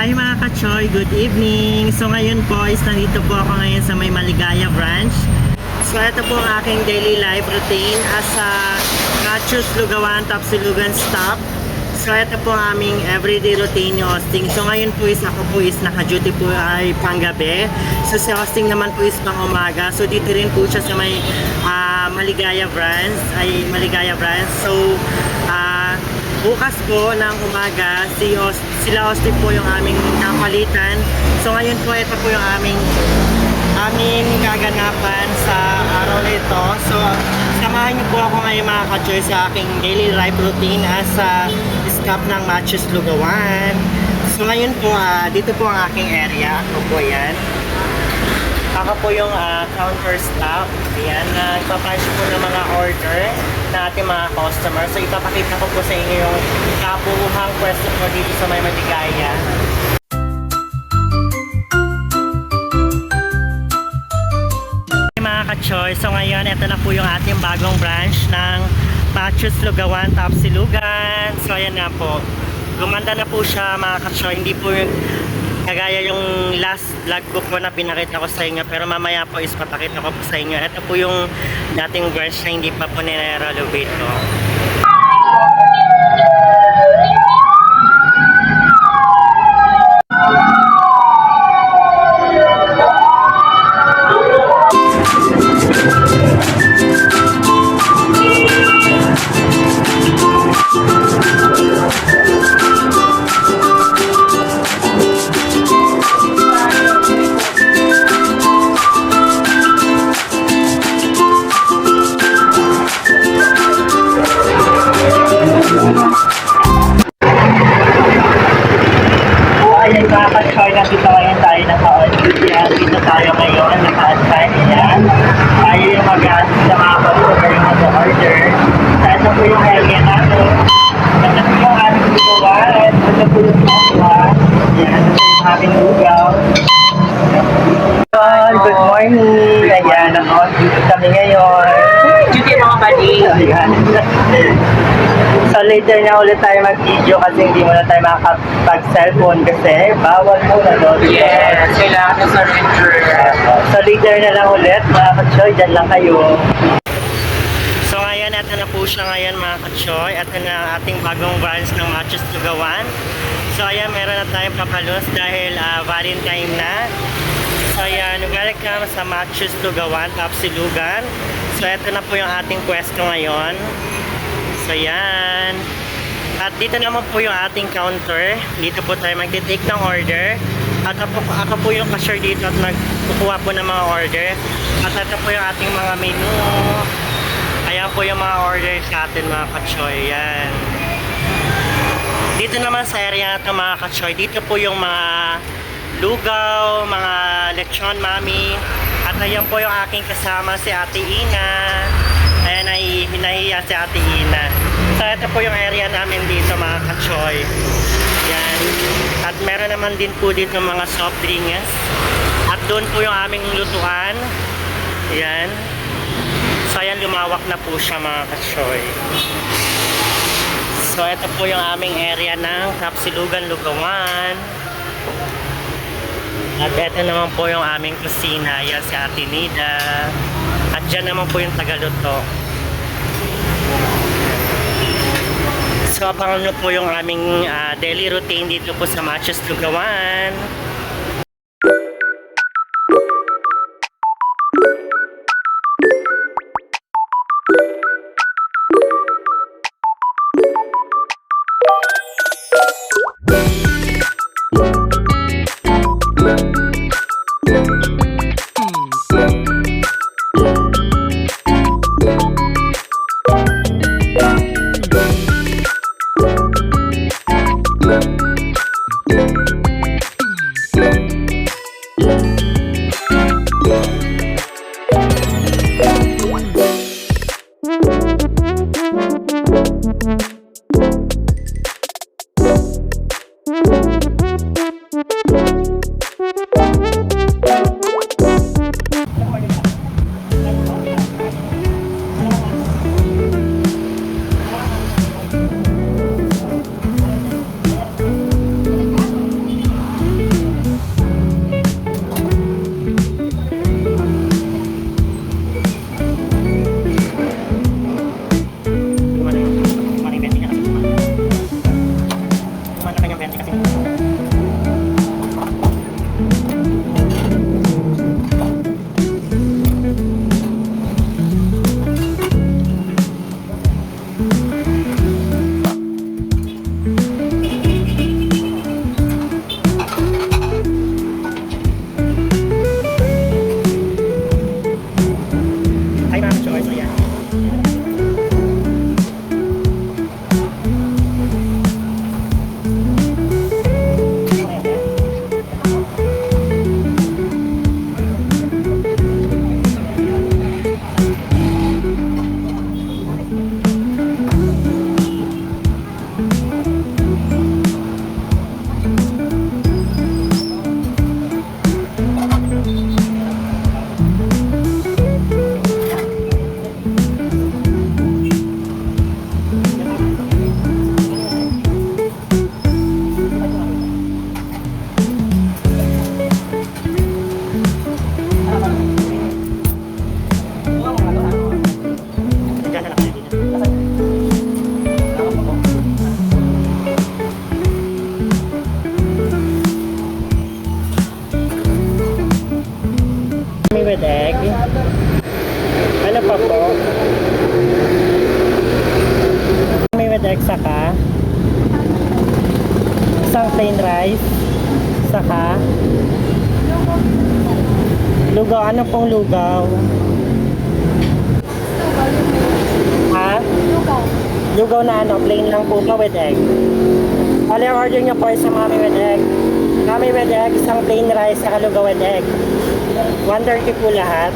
Hi mga ka-choy, good evening! So ngayon po is nandito po ako ngayon sa may Maligaya branch. So ito po ang aking daily life routine as a Nachos Lugawan Tapsilugan staff. So ito po ang aming everyday routine ni Hosting. So ngayon po is ako po is naka-duty po ay panggabi. So si Hosting naman po is pang umaga. So dito rin po siya sa may Maligaya branch. So bukas po ng umaga, sila Austin po yung aming kapalitan. So ngayon po, ito po yung aming gaganapan sa araw nito. So samahan niyo po ako ngayon mga ka-choy sa aking daily life routine as staff ng Nachos Lugawan. So ngayon po, dito po ang aking area. Ako po yan. Ako po yung counter staff. Ayan, ipapunch po ng mga order na ating mga customer. So ipapakita ko po sa inyo yung kabuuhang pwesto po dito sa may Maligaya. Mga ka-choy, so ngayon ito na po yung ating bagong branch ng Nachos Lugawan Tapsilugan. So ayan nga po, gumanda na po siya mga ka-choy. Hindi po yung kagaya yung last vlog ko po na pinakita ko sa inyo, pero mamaya po is papakita ko po sa inyo. Ito po yung dating branch na hindi pa po nire-renovate ko. Ayun mga ka-choy, nandito ngayon tayo naka-on-duty. Dito tayo ngayon, naka-assign. Ayan. Tayo yung mag-aasig sa mga customer yung mag-order. So ito po yung area natin. Ito po yung aming lugawan. Ito po yung kapwa. Ayan. Ito yung aming lugaw. Good morning. Ayan, naka-on-duty kami ngayon. Duty mga bali. Ayan. So later na ulit tayo mag-video kasi hindi mo na tayo makakapag-cellphone kasi bawal mo na doon. Yes, kailangan na surrender. So later na lang ulit mga ka-choy, dyan lang kayo. So ngayon, ito na po siya ngayon mga ka-choy. Ito na ang ating bagong branch ng Nachos Lugawan. So ayan, meron na tayong papalos dahil Valentine na. So ayan, welcome sa Nachos Lugawan Tapsilugan. So ito na po yung ating pwesto ngayon. So yan. At dito naman po yung ating counter. Dito po tayo magtitake ng order. At ako po yung cashier dito at nagkukuha po ng mga order. At ito po yung ating mga menu. Ayan po yung mga order sa atin mga ka-choy. Yan. Dito naman sa area na ito mga ka-choy, dito po yung mga lugaw, mga lechon mami. At ayan po yung aking kasama si Ate Ina. Ayan, hinahiya si Ate Ina. So ito po yung area namin dito mga ka-choy. Yan. At meron naman din po dito mga soft drinks. At doon po yung aming lutuan. Yan. So ayan, lumawak na po siya mga ka-choy. So ito po yung aming area ng Tapsilugan Lugawan. At ito naman po yung aming kusina. Yan si Ate Nida. At dyan naman po yung tagaluto. So abangan nyo po yung aming daily routine dito po sa Nachos Lugawan. yung bente kasi. Ay, mga choice, ayan. Diyan na lang kayo dito. May with egg. Ano pa po? May with egg saka. Isang plain rice. Saka. Lugaw. Ano pong lugaw? Ha? Lugaw na ano? Plain lang po ba with egg? All yung order nyo po ay sa mami with egg. Mami with egg, isang plain rice, saka lugaw with egg. 130 po lahat.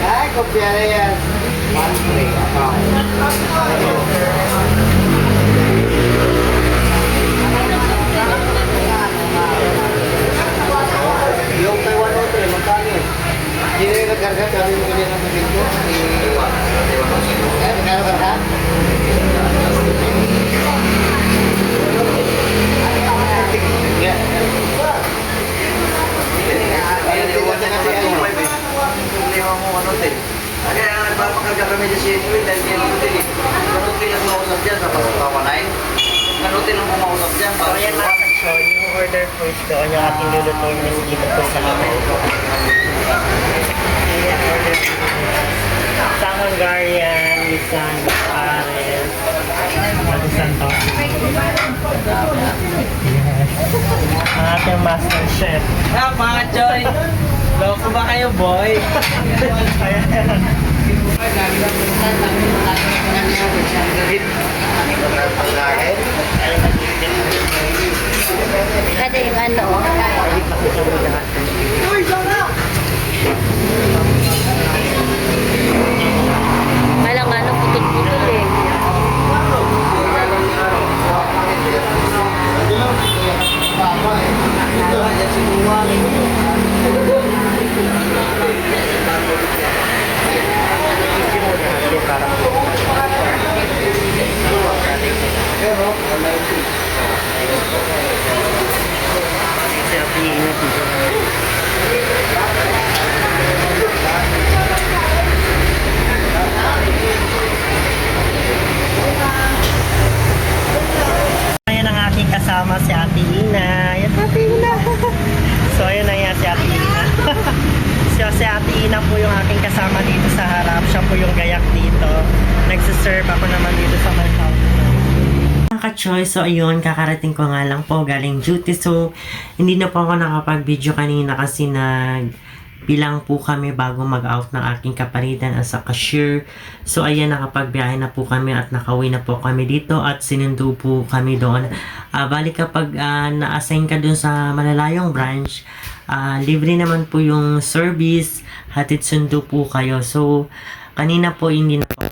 Ay, kopya yan. Monthly account. Yung Taiwan Hotel, magkano yun? Hindi na yung nagkarga, sabi mo kanina ng video. Eh, magkano karga? Yeah. Problema mo ano din. Kaya nagpapakarga kami medyo si Edwin dahil kaya naman din eh. Kanutin ang mausap dyan, tapos kawanay. Kanutin ang mausap dyan. So ayan mga kachoy, yung order po is doon yung ating lulutuin na dito po sa amin. Ayan, order po. Sa Hungarian, isang Pares, at isang topping. Ang ating master chef. Mga Choy! Loko ba kayo, boy? Kada yung ano, malang ano, putol-putol eh. Ayan ang aking kasama si Ate Ina. Ayan Ate Ina. So ayan na yan si Ate Ina. So si Ate Ina po yung aking kasama dito sa harap. Siya po yung gayak dito. Nagsiserve ako naman dito sa my house. Mga ka-choy, so ayun, kakarating ko nga lang po galing duty. So hindi na po ako nakapag-video kanina kasi bilang po kami bago mag-out ng aking kapalitan as a cashier. So ayan, nakapagbiyahe na po kami at nakauwi na po kami dito at sinundo po kami doon. Bali kapag na-assign ka doon sa malalayong branch, libre naman po yung service, hatid sundo po kayo. So kanina po hindi na po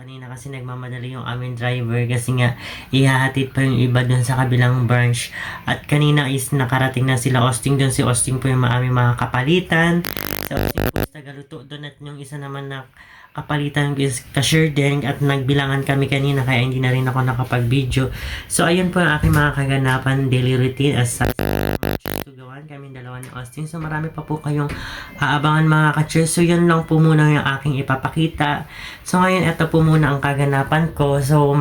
kanina kasi nagmamadali yung aming driver kasi nga ihahatid pa yung iba dun sa kabilang branch. At kanina is nakarating na sila Austin dun. Si Austin po yung aming mga kapalitan. Si Austin po is tagaluto dun at yung isa naman na kapalitan is cashier din at nagbilangan kami kanina kaya hindi na rin ako nakapag-video. So ayun po yung aking mga kaganapan daily routine as sugawan kami dalawa ni Austin. So marami pa po kayong aabangan mga ka-cheers. So yun lang po muna yung aking ipapakita. So ngayon ito po muna ang kaganapan ko. So